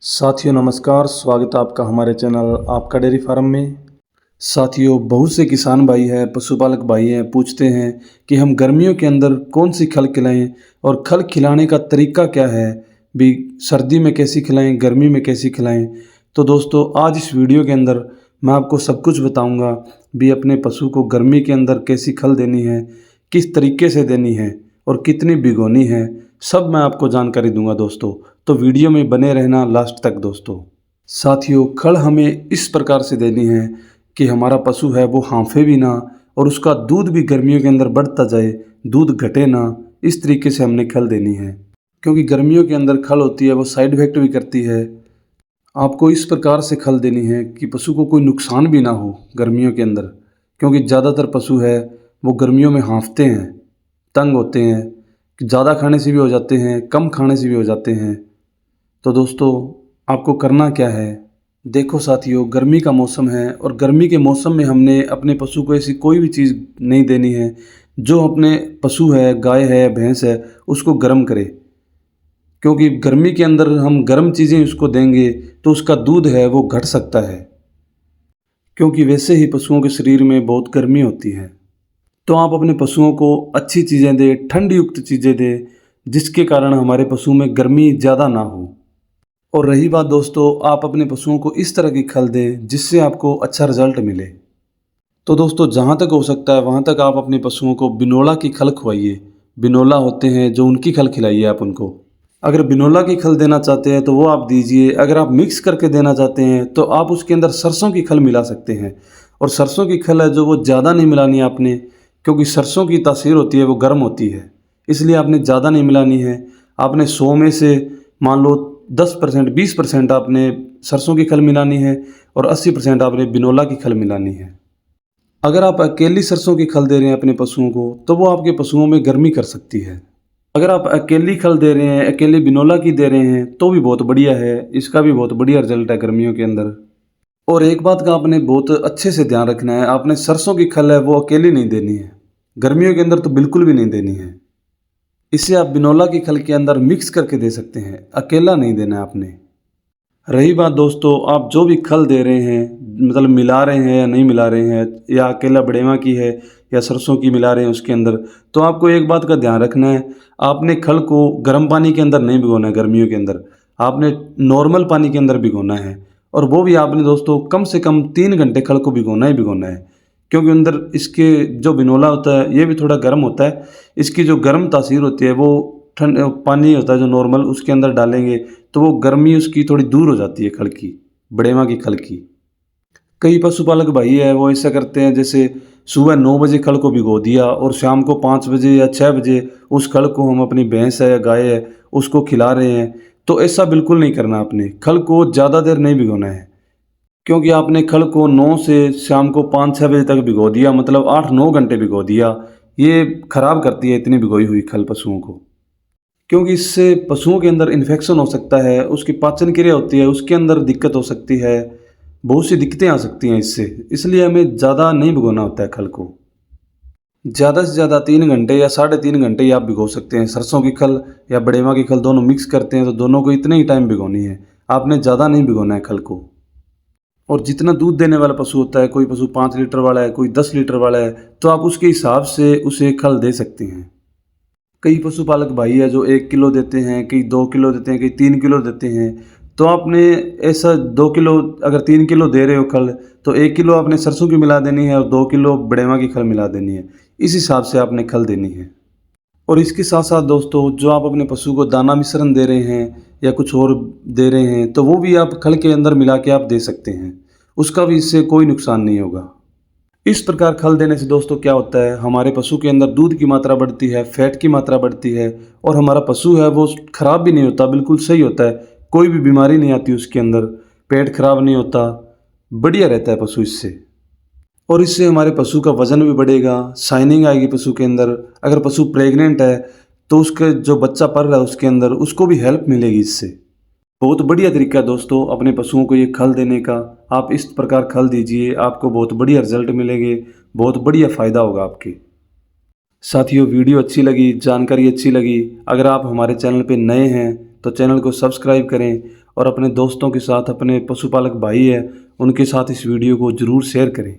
साथियों नमस्कार, स्वागत है आपका हमारे चैनल आपका डेयरी फार्म में। साथियों, बहुत से किसान भाई हैं, पशुपालक भाई हैं, पूछते हैं कि हम गर्मियों के अंदर कौन सी खल खिलाएं और खल खिलाने का तरीका क्या है, भी सर्दी में कैसी खिलाएं, गर्मी में कैसी खिलाएं। तो दोस्तों, आज इस वीडियो के अंदर मैं आपको सब कुछ बताऊंगा भी अपने पशु को गर्मी के अंदर कैसी खल देनी है, किस तरीके से देनी है और कितनी भिगोनी है, सब मैं आपको जानकारी दूंगा दोस्तों। तो वीडियो में बने रहना लास्ट तक दोस्तों। साथियों, खल हमें इस प्रकार से देनी है कि हमारा पशु है वो हाँफे भी ना और उसका दूध भी गर्मियों के अंदर बढ़ता जाए, दूध घटे ना, इस तरीके से हमने खल देनी है। क्योंकि गर्मियों के अंदर खल होती है वो साइड इफेक्ट भी करती है। आपको इस प्रकार से खल देनी है कि पशु को कोई नुकसान भी ना हो गर्मियों के अंदर। क्योंकि ज़्यादातर पशु है वो गर्मियों में हाँफते हैं, तंग होते हैं, ज़्यादा खाने से भी हो जाते हैं, कम खाने से भी हो जाते हैं। तो दोस्तों, आपको करना क्या है, देखो साथियों, गर्मी का मौसम है और गर्मी के मौसम में हमने अपने पशु को ऐसी कोई भी चीज़ नहीं देनी है जो अपने पशु है, गाय है, भैंस है, उसको गर्म करे। क्योंकि गर्मी के अंदर हम गर्म चीज़ें उसको देंगे तो उसका दूध है वो घट सकता है। क्योंकि वैसे ही पशुओं के शरीर में बहुत गर्मी होती है। तो आप अपने पशुओं को अच्छी चीज़ें दें, ठंड युक्त चीज़ें दें, जिसके कारण हमारे पशु में गर्मी ज़्यादा ना हो। और रही बात दोस्तों, आप अपने पशुओं को इस तरह की खल दें जिससे आपको अच्छा रिजल्ट मिले। तो दोस्तों, जहाँ तक हो सकता है वहाँ तक आप अपने पशुओं को बिनोला की खल खवाइए। बिनोला होते हैं जो, उनकी खल खिलाइए आप उनको। अगर बिनोला की खल देना चाहते हैं तो वो आप दीजिए। अगर आप मिक्स करके देना चाहते हैं तो आप उसके अंदर सरसों की खल मिला सकते हैं। और सरसों की खल है जो वो ज़्यादा नहीं मिलानी है आपने, क्योंकि सरसों की तासीर होती है वो गर्म होती है, इसलिए आपने ज़्यादा नहीं मिलानी है। आपने 100 में से मान लो 10%, 20% आपने सरसों की खल मिलानी है और 80% आपने बिनोला की खल मिलानी है। अगर आप अकेली सरसों की खल दे रहे हैं अपने पशुओं को तो वो आपके पशुओं में गर्मी कर सकती है। अगर आप अकेली खल दे रहे हैं, अकेली बिनोला की दे रहे हैं तो भी बहुत बढ़िया है, इसका भी बहुत बढ़िया रिजल्ट है गर्मियों के अंदर। और एक बात का आपने बहुत अच्छे से ध्यान रखना है, आपने सरसों की खल है वो अकेली नहीं देनी है, गर्मियों के अंदर तो बिल्कुल भी नहीं देनी है। इसे आप बिनोला की खल के अंदर मिक्स करके दे सकते हैं, अकेला नहीं देना है आपने। रही बात दोस्तों, आप जो भी खल दे रहे हैं, मतलब मिला रहे हैं या नहीं मिला रहे हैं, या अकेला बड़ेवा की है या सरसों की मिला रहे हैं उसके अंदर, तो आपको एक बात का ध्यान रखना है, आपने खल को गर्म पानी के अंदर नहीं भिगोना है। गर्मियों के अंदर आपने नॉर्मल पानी के अंदर भिगोना है। और वो भी आपने दोस्तों कम से कम 3 घंटे खल को भिगोना ही भिगोना है। क्योंकि अंदर इसके जो बिनोला होता है ये भी थोड़ा गर्म होता है, इसकी जो गर्म तासीर होती है वो ठंड पानी होता है जो नॉर्मल, उसके अंदर डालेंगे तो वो गर्मी उसकी थोड़ी दूर हो जाती है खल की, बड़ेवा की खल की। कई पशुपालक भाई है वो ऐसा करते हैं, जैसे सुबह 9 बजे खल को भिगो दिया और शाम को 5 बजे या 6 बजे उस खल को हम अपनी भैंस है या गाय है उसको खिला रहे हैं। तो ऐसा बिल्कुल नहीं करना। आपने खल को ज़्यादा देर नहीं भिगोना है। क्योंकि आपने खल को 9 से शाम को 5-6 बजे तक भिगो दिया, मतलब 8-9 घंटे भिगो दिया, ये खराब करती है इतनी भिगोई हुई खल पशुओं को। क्योंकि इससे पशुओं के अंदर इन्फेक्शन हो सकता है, उसकी पाचन क्रिया होती है उसके अंदर दिक्कत हो सकती है, बहुत सी दिक्कतें आ सकती हैं इससे। इसलिए हमें ज़्यादा नहीं भिगोना होता है खल को। ज़्यादा से ज़्यादा 3 घंटे या 3.5 घंटे ही आप भिगो सकते हैं। सरसों की खल या बड़ेवा की खल दोनों मिक्स करते हैं तो दोनों को इतने ही टाइम भिगोनी है, आपने ज़्यादा नहीं भिगोना है खल को। और जितना दूध देने वाला पशु होता है, कोई पशु 5 लीटर वाला है, कोई 10 लीटर वाला है, तो आप उसके हिसाब से उसे खल दे सकते हैं। कई पशुपालक भाई है जो 1 किलो देते हैं, कई 2 किलो देते हैं, कई 3 किलो देते हैं। तो आपने ऐसा 2 किलो, अगर 3 किलो दे रहे हो खल, तो 1 किलो आपने सरसों की मिला देनी है और 2 किलो बड़ेवा की खल मिला देनी है। इस हिसाब से आपने खल देनी है। और इसके साथ साथ दोस्तों, जो आप अपने पशु को दाना मिश्रण दे रहे हैं या कुछ और दे रहे हैं तो वो भी आप खल के अंदर मिला के आप दे सकते हैं, उसका भी इससे कोई नुकसान नहीं होगा। इस प्रकार खल देने से दोस्तों क्या होता है, हमारे पशु के अंदर दूध की मात्रा बढ़ती है, फैट की मात्रा बढ़ती है और हमारा पशु है वो खराब भी नहीं होता, बिल्कुल सही होता है, कोई भी बीमारी नहीं आती उसके अंदर, पेट खराब नहीं होता, बढ़िया रहता है पशु इससे। और इससे हमारे पशु का वजन भी बढ़ेगा, शाइनिंग आएगी पशु के अंदर। अगर पशु प्रेग्नेंट है तो उसके जो बच्चा पल रहा है उसके अंदर, उसको भी हेल्प मिलेगी इससे। बहुत बढ़िया तरीका है दोस्तों अपने पशुओं को ये खल देने का। आप इस प्रकार खल दीजिए, आपको बहुत बढ़िया रिजल्ट मिलेंगे, बहुत बढ़िया फ़ायदा होगा आपके। साथियों, वीडियो अच्छी लगी, जानकारी अच्छी लगी, अगर आप हमारे चैनल पे नए हैं तो चैनल को सब्सक्राइब करें और अपने दोस्तों के साथ, अपने पशुपालक भाई है उनके साथ इस वीडियो को ज़रूर शेयर करें।